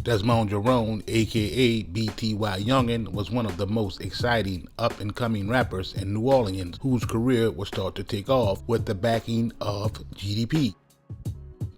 Desmond Jerome, aka BTY YoungN, was one of the most exciting up-and-coming rappers in New Orleans, whose career would start to take off with the backing of GDP.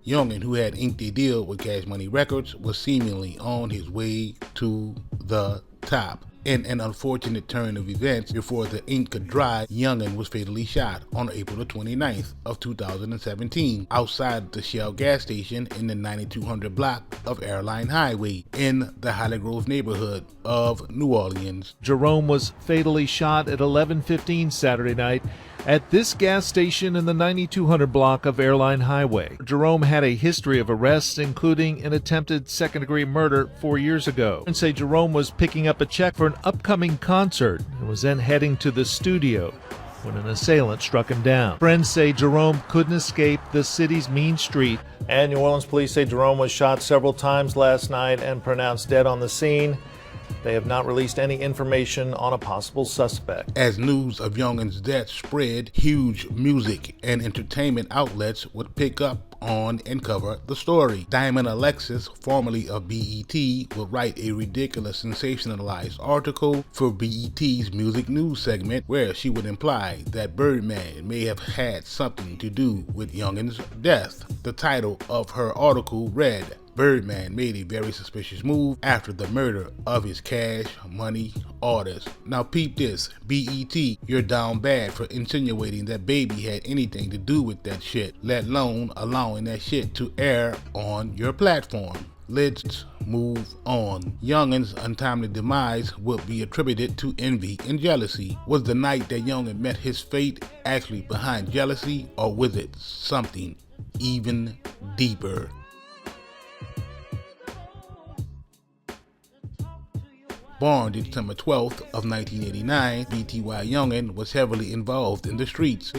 YoungN, who had inked a deal with Cash Money Records, was seemingly on his way to the top. In an unfortunate turn of events, before the ink could dry, YoungN was fatally shot on April the 29th of 2017 outside the Shell gas station in the 9200 block of Airline Highway in the Holly Grove neighborhood of New Orleans. Jerome was fatally shot at 11:15 Saturday night at this gas station in the 9200 block of Airline Highway. Jerome had a history of arrests, including an attempted second-degree murder 4 years ago. Friends say Jerome was picking up a check for an upcoming concert and was then heading to the studio when an assailant struck him down. Friends say Jerome couldn't escape the city's mean street. And New Orleans police say Jerome was shot several times last night and pronounced dead on the scene. They have not released any information on a possible suspect. As news of YoungN's death spread, huge music and entertainment outlets would pick up on and cover the story. Diamond Alexis, formerly of BET, would write a ridiculous sensationalized article for BET's music news segment where she would imply that BIRDMAN may have had something to do with YoungN's death. The title of her article read, "BIRDMAN made a very suspicious move after the murder of his Cash Money artist." Now peep this, BET, you're down bad for insinuating that Baby had anything to do with that shit, let alone allowing that shit to air on your platform. Let's move on. YoungN's untimely demise will be attributed to envy and jealousy. Was the night that YoungN met his fate actually behind jealousy, or was it something even deeper? Born December 12th of 1989, BTY YoungN was heavily involved in the streets.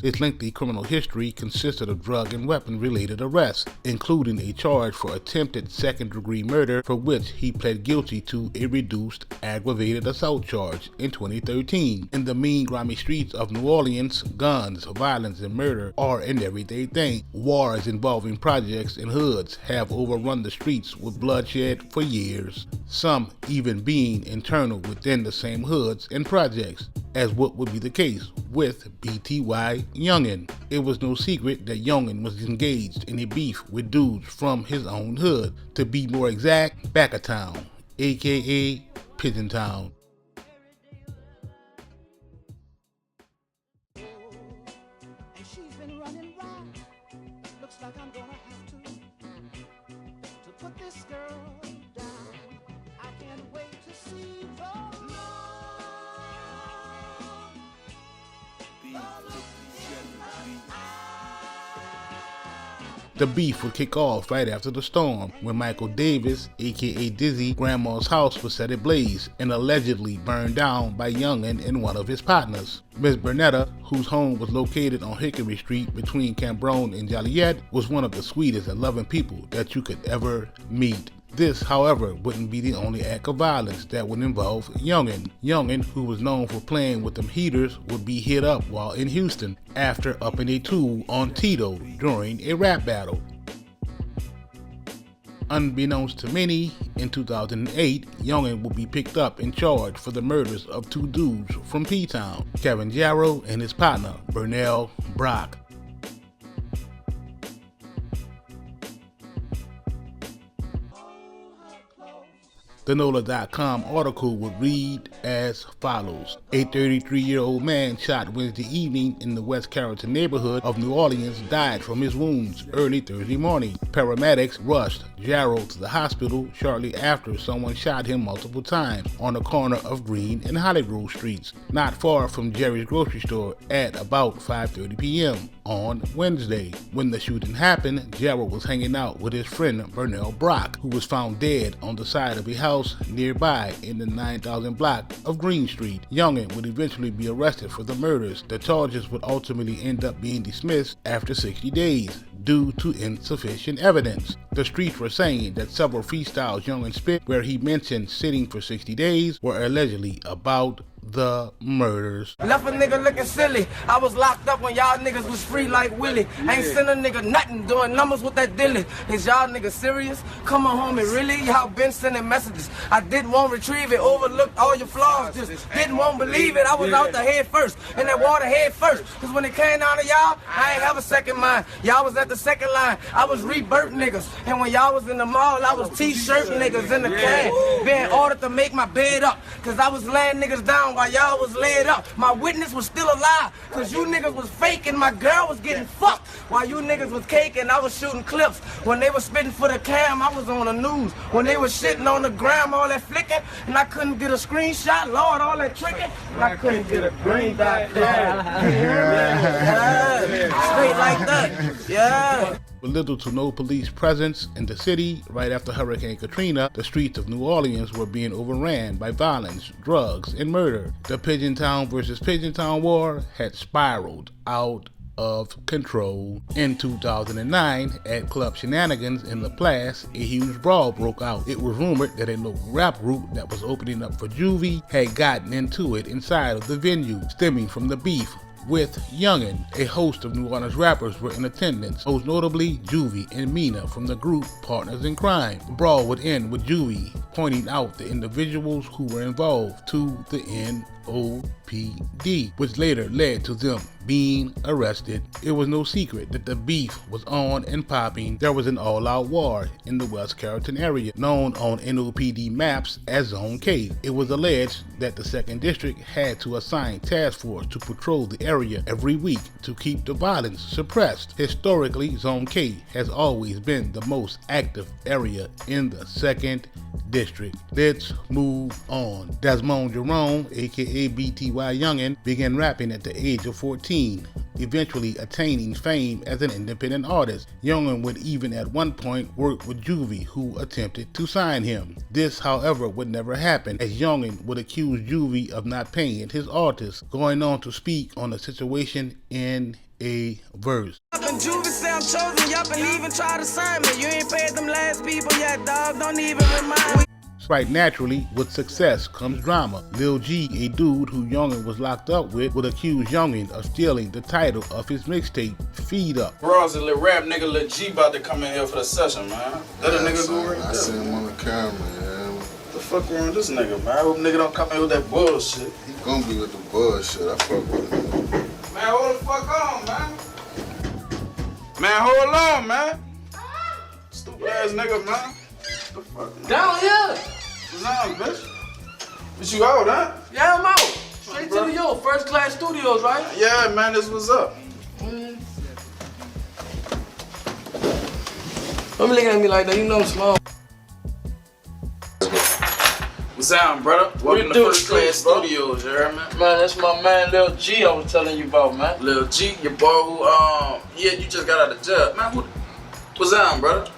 His lengthy criminal history consisted of drug and weapon-related arrests, including a charge for attempted second-degree murder, for which he pled guilty to a reduced aggravated assault charge in 2013. In the mean, grimy streets of New Orleans, guns, violence, and murder are an everyday thing. Wars involving projects and hoods have overrun the streets with bloodshed for years, some even being internal within the same hoods and projects, as what would be the case with BTY YoungN. It was no secret that YoungN was engaged in a beef with dudes from his own hood, to be more exact, back of town, aka Pigeon Town. The beef would kick off right after the storm, when Michael Davis, aka Dizzy, grandma's house was set ablaze and allegedly burned down by YoungN and one of his partners. Miss Bernetta, whose home was located on Hickory Street between Cambronne and Joliet, was one of the sweetest and loving people that you could ever meet. This, however, wouldn't be the only act of violence that would involve YoungN. YoungN, who was known for playing with them heaters, would be hit up while in Houston after upping a tool on Tito during a rap battle. Unbeknownst to many, in 2008, YoungN would be picked up and charged for the murders of two dudes from P-Town, Kevin Jarrow and his partner, Bernell Brock. The NOLA.com article would read as follows. A 33-year-old man shot Wednesday evening in the West Carrollton neighborhood of New Orleans died from his wounds early Thursday morning. Paramedics rushed Jarrow to the hospital shortly after someone shot him multiple times on the corner of Green and Holly Grove Streets, not far from Jerry's grocery store, at about 5:30 p.m. on Wednesday. When the shooting happened, Jarrow was hanging out with his friend Bernell Brock, who was found dead on the side of a house nearby in the 9000 block of Green Street. YoungN would eventually be arrested for the murders. The charges would ultimately end up being dismissed after 60 days. due to insufficient evidence. The streets were saying that several freestyles YoungN spit where he mentioned sitting for 60 days were allegedly about the murders. Left a nigga looking silly. I was locked up when y'all niggas was free like Willie. Ain't send a nigga nothing, doing numbers with that dilly. Is y'all niggas serious? Come on home and really? Y'all been sending messages. I didn't want to retrieve it, overlooked all your flaws, just didn't want to believe it. I was out the head first, in that water head first. Cause when it came down to y'all, I ain't have a second mind. Y'all was at the second line. I was rebirth niggas. And when y'all was in the mall, I was t-shirt niggas in the can. Being ordered to make my bed up. Cause I was laying niggas down while y'all was laid up. My witness was still alive, cause you niggas was faking. My girl was getting fucked while you niggas was caking. I was shooting clips. When they was spitting for the cam, I was on the news. When they was shitting on the gram, all that flicking, and I couldn't get a screenshot, Lord, all that tricking, and I couldn't get a green dot. Yeah. Straight like that. Yeah. With little to no police presence in the city right after Hurricane Katrina, the streets of New Orleans were being overran by violence, drugs, and murder. The Pigeon Town versus Pigeon Town war had spiraled out of control. In 2009, at Club Shenanigans in La Place, a huge brawl broke out. It was rumored that a local rap group that was opening up for Juvie had gotten into it inside of the venue, stemming from the beef with YoungN. A host of New Orleans rappers were in attendance, most notably Juvie and Mina from the group Partners in Crime. The brawl would end with Juvie pointing out the individuals who were involved to the NOPD, which later led to them being arrested. It was no secret that the beef was on and popping. There was an all-out war in the West Carrollton area, known on NOPD maps as Zone K. It was alleged that the 2nd District had to assign task force to patrol the area every week to keep the violence suppressed. Historically, Zone K has always been the most active area in the 2nd District. Let's move on. Desmond Jerome, aka BTY YoungN, began rapping at the age of 14, eventually attaining fame as an independent artist. YoungN would even at one point work with Juvie, who attempted to sign him. This, however, would never happen, as YoungN would accuse Juvie of not paying his artists, going on to speak on the situation in a verse. Juvie say I'm chosen, y'all can even try to sign me. You ain't paid them last people yet, dog. Don't even remind me. Quite naturally, with success comes drama. Lil G, a dude who YoungN was locked up with, would accuse YoungN of stealing the title of his mixtape, Feed Up. Bros, a little rap nigga Lil G about to come in here for the session, man. That a nigga go right there. I see him on the camera, man. The fuck wrong with this nigga, man? I hope nigga don't come in with that bullshit. He gonna be with the bullshit. I fuck with him. Man, hold the fuck on, man. Man, hold on, man. Stupid ass nigga, man. The fuck? Down here. What's on, bitch? But you out, huh? Yeah, I'm out. Straight to New York, First Class Studios, right? Yeah, man, this was up. Don't be looking at me like that, you know I'm small. What's on, brother? Welcome to First Class Studios, you heard, man? Man, that's my man Lil G I was telling you about, man. Lil G, your boy who, yeah, you just got out of jail. Man, what's on, brother?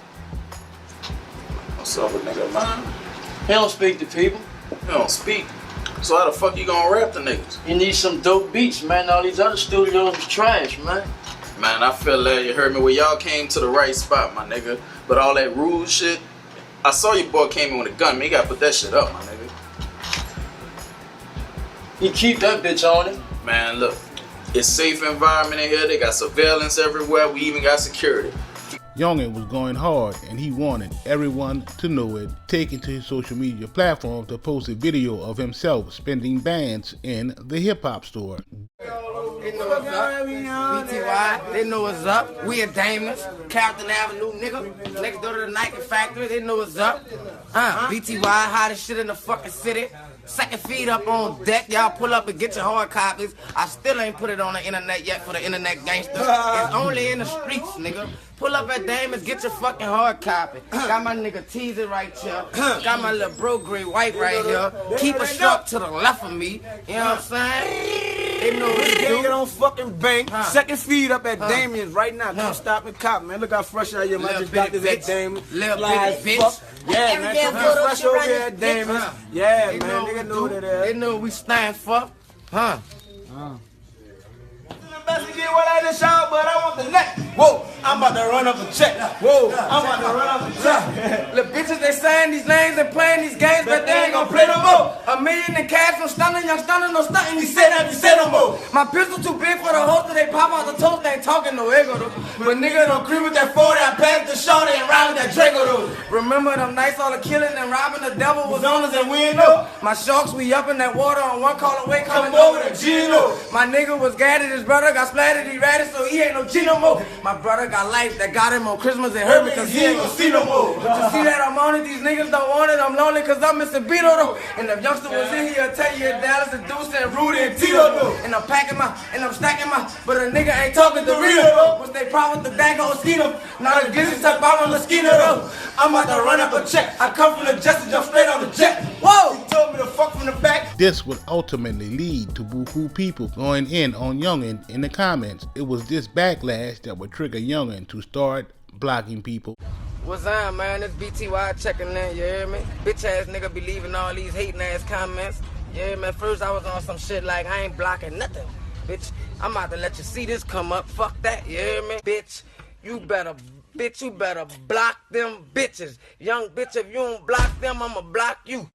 What's up with nigga, man? He don't speak to people. You don't speak. So how the fuck you gonna rap the niggas? He needs some dope beats, man. All these other studios is trash, man. Man, I feel like you heard me. Well, y'all came to the right spot, my nigga. But all that rude shit, I saw your boy came in with a gun. Man, you gotta put that shit up, my nigga. He keep that bitch on him. Man, look, it's safe environment in here. They got surveillance everywhere. We even got security. YoungN was going hard, and he wanted everyone to know it. Taking to his social media platform to post a video of himself spending bands in the hip-hop store. They know what's up. BTY, they know what's up. We at Damon's, Carrollton Avenue, nigga. Next door to the Nike factory, they know what's up. BTY, hottest shit in the fucking city. Second feed up on deck. Y'all pull up and get your hard copies. I still ain't put it on the internet yet for the internet gangsters. It's only in the streets, nigga. Pull up at Damon's, get your fucking hard copy. Got my nigga Teaser right here. Got my little bro Gray White right here. Keep a sharp to the left of me. You know what I'm saying? They know what to do. Get on fucking bank. Second feed up at Damien's right now. Come stop and cop, man. Look how fresh I am. I just got this at Damien's. Little bitty bitch. Yeah, man. Come get fresh over here at Damien's. Yeah, man. Nigga know that. They know what we stand for. Best to get what I just shot, but I want the neck. Whoa, I'm about to run up a check. Whoa, I'm about to run up a check. The bitches, they saying these names and playing these games, but they ain't gonna play no more. $1 million in cash from stunning, young stunning, no stunting. You said that, you said no more. My pistol too big for the holster, they pop out the toast, they ain't talking no ego though. But nigga don't creep with that 40, I passed the shorty and ride with that Draco though. Remember them nights all the killing and robbing, the devil was on us and we ain't know. My sharks, we up in that water on one call away, coming over the Gino. My nigga was gadded, his brother got splattered, he ratted, so he ain't no G no more. My brother got life that got him on Christmas and hurt me cause he ain't gonna see no more. You see that I'm on it, these niggas don't want it, I'm lonely cause I'm Mr. Beto though. And the youngster was in here, tell you Dallas and Deuce and Rudy and Tito though. And I'm packing my, and I'm stacking my, but a nigga ain't talking to Rita though. What's they problem with the Dago Mosquito? Now the glizzy tuck bomb on Mosquito though. I'm about to run up a check, I come from the jet to jump straight on the jet. Whoa! He told me to fuck from the back. This would ultimately lead to boo-hoo people going in on YoungN in the comments. It was this backlash that would trigger YoungN to start blocking people. What's up, man? It's BTY checking in, you hear me? Bitch ass nigga be leaving all these hating ass comments. Yeah, man, first I was on some shit like I ain't blocking nothing. Bitch, I'm about to let you see this come up. Fuck that, you hear me? Bitch, you better block them bitches. Young bitch, if you don't block them, I'ma block you.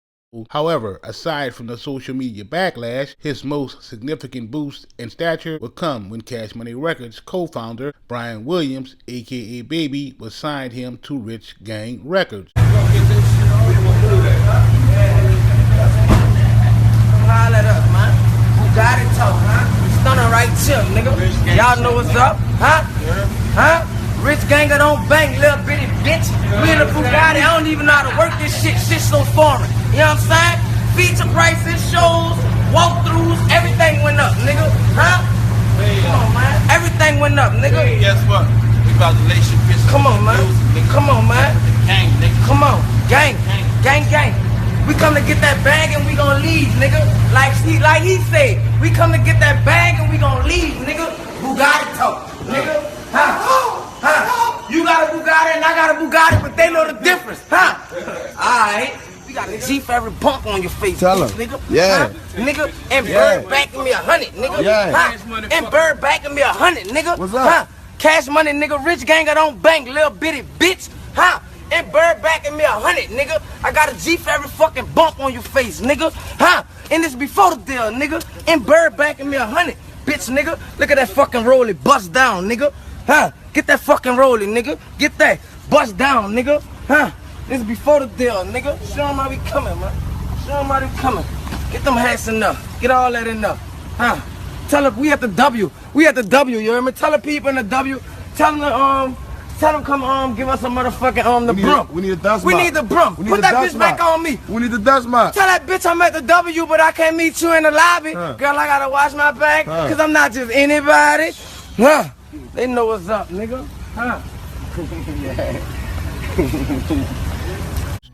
However, aside from the social media backlash, his most significant boost in stature would come when Cash Money Records co-founder Brian Williams, aka Baby, was signed him to Rich Gang Records. Holla it up, man. Who got it talk, huh? Stunner right chill, nigga. Y'all know what's up, huh? Huh? Rich Ganger don't bang, little bitty bitch. We in the Bugatti, I don't even know how to work this shit. Shit's so foreign. You know what I'm saying? Feature prices, shows, walkthroughs, everything went up, nigga. Huh? Come on, man. Everything went up, nigga. Guess what? We about to lay shit bitch. Come on, man. Come on, man. Gang, nigga. Come on. Gang. Gang, gang. We come to get that bag and we gon' leave, nigga. Like he said, we come to get that bag and we gon' leave, nigga. Bugatti talk, nigga. Huh? Huh? You got a Bugatti and I got a Bugatti, but they know the difference, huh? Alright. You got a G for every bump on your face, Tell him. nigga. Yeah. Huh? Nigga, and Bird backing me 100, nigga. Yeah. Huh? And Bird backing me 100, nigga. What's up? Huh? Cash money, nigga. Rich Ganger don't bang, little bitty bitch. Huh? And Bird backing me 100, nigga. I got a G for every fucking bump on your face, nigga. Huh? And this before the deal, nigga. And Bird backing me 100, bitch, nigga. Look at that fucking rollie, bust down, nigga. Huh? Get that fucking rollie, nigga. Get that, bust down, nigga. Huh? This before the deal, nigga. Show them how we coming, man. Show them how we coming. Get them hats enough. Get all that enough. Huh? Tell them we at the W. We at the W, you hear me? Tell the people in the W. Tell them come give us a motherfucking the broom. We need a dust We mop. need the broom. We need Put a that dust bitch back mop. on me. We need the dust mop. Tell that bitch I'm at the W, but I can't meet you in the lobby. Huh. Girl, I gotta wash my back, Huh. cause I'm not just anybody. Huh? They know what's up, nigga. Huh?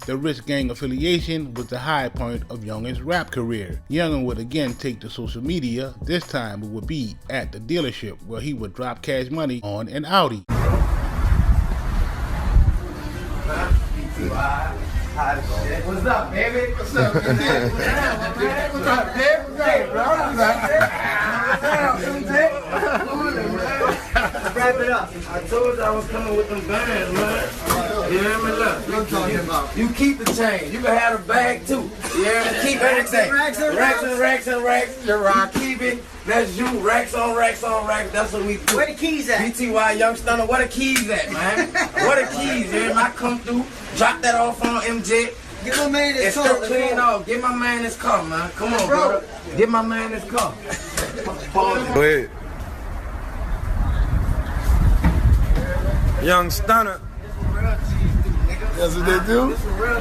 The Rich Gang affiliation was the high point of YoungN's rap career. YoungN would again take to social media. This time it would be at the dealership where he would drop Cash Money on an Audi. What's up, baby? What's up, man? What's up, babe? What's up, bro? Wrap it up. I told you I was coming with them bands, man. You hear me? Look, you keep the chain. You can have the bag too. You hear me? Keep everything. Racks and racks. I keep it. That's you. Racks on racks on racks. That's what we do. Where the keys at? BTY YoungN. Where the keys at, man? Where the keys? You hear me? I come through. Drop that off on MJ. Get my man this It's car. still clean off. Get my man this car, man. Come on, bro. Get my man this car. Go ahead. Young Stunner. That's what they do? This is real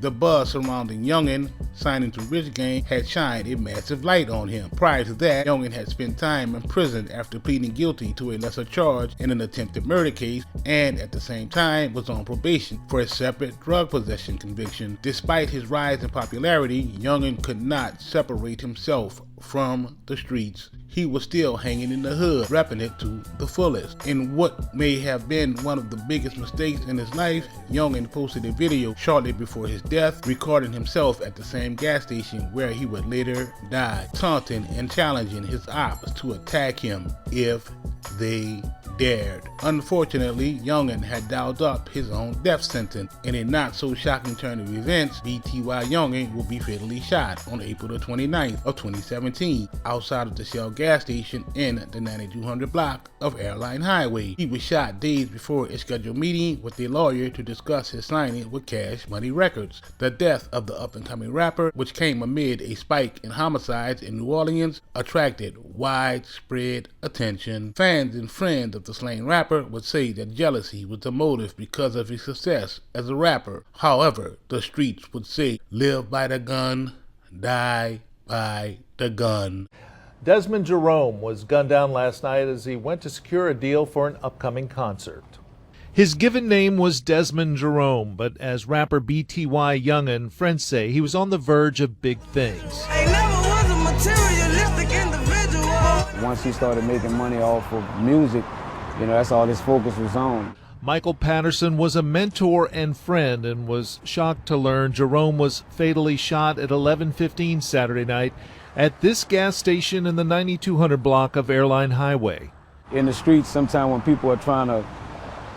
The buzz surrounding YoungN signing to Rich Gang had shined a massive light on him. Prior to that, YoungN had spent time in prison after pleading guilty to a lesser charge in an attempted murder case, and at the same time was on probation for a separate drug possession conviction. Despite his rise in popularity, YoungN could not separate himself from the streets, he was still hanging in the hood, repping it to the fullest. In what may have been one of the biggest mistakes in his life, YoungN posted a video shortly before his death, recording himself at the same gas station where he would later die, taunting and challenging his ops to attack him if they dared. Unfortunately, YoungN had dialed up his own death sentence. In a not so shocking turn of events, BTY YoungN will be fatally shot on April the 29th of 2017 outside of the Shell gas station in the 9200 block of Airline Highway. He was shot days before a scheduled meeting with a lawyer to discuss his signing with Cash Money Records. The death of the up-and-coming rapper, which came amid a spike in homicides in New Orleans, attracted widespread attention. Fans and friends of the slain rapper would say that jealousy was the motive because of his success as a rapper. However, the streets would say, live by the gun, die by the gun. Desmond Jerome was gunned down last night as he went to secure a deal for an upcoming concert. His given name was Desmond Jerome, but as rapper BTY YoungN friends say, he was on the verge of big things. I never was a materialistic individual. Once he started making money off of music, you know, that's all his focus was on. Michael Patterson was a mentor and friend and was shocked to learn Jerome was fatally shot at 11:15 Saturday night at this gas station in the 9200 block of Airline Highway. In the streets, sometimes when people are trying to,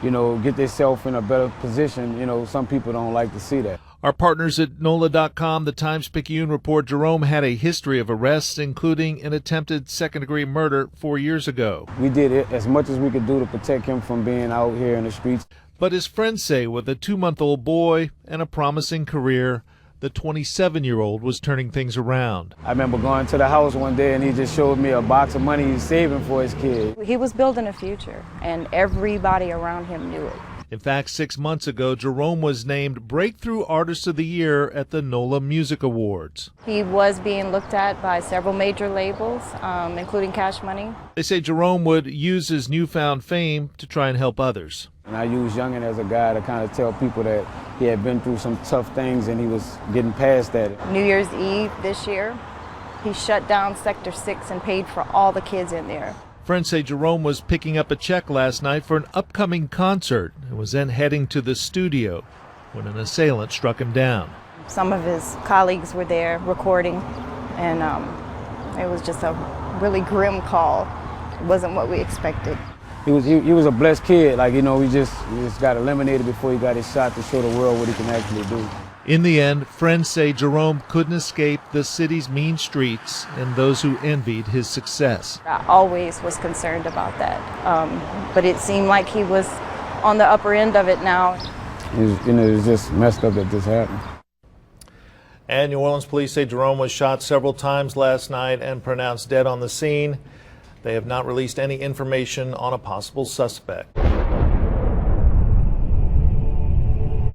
you know, get themselves in a better position, you know, some people don't like to see that. Our partners at NOLA.com, the Times-Picayune report Jerome had a history of arrests, including an attempted second-degree murder 4 years ago. We did it as much as we could do to protect him from being out here in the streets. But his friends say with a 2-month-old boy and a promising career, the 27-year-old was turning things around. I remember going to the house one day and he just showed me a box of money he's saving for his kid. He was building a future, and everybody around him knew it. In fact, 6 months ago, Jerome was named Breakthrough Artist of the Year at the NOLA Music Awards. He was being looked at by several major labels, including Cash Money. They say Jerome would use his newfound fame to try and help others. And I use YoungN as a guy to kind of tell people that he had been through some tough things and he was getting past that. New Year's Eve this year, he shut down Sector 6 and paid for all the kids in there. Friends say Jerome was picking up a check last night for an upcoming concert and was then heading to the studio when an assailant struck him down. Some of his colleagues were there recording, and it was just a really grim call. It wasn't what we expected. He was a blessed kid. Like, you know, he just got eliminated before he got his shot to show the world what he can actually do. In the end, friends say Jerome couldn't escape the city's mean streets and those who envied his success. I always was concerned about that, but it seemed like he was on the upper end of it now. It's just messed up that this happened. And New Orleans police say Jerome was shot several times last night and pronounced dead on the scene. They have not released any information on a possible suspect.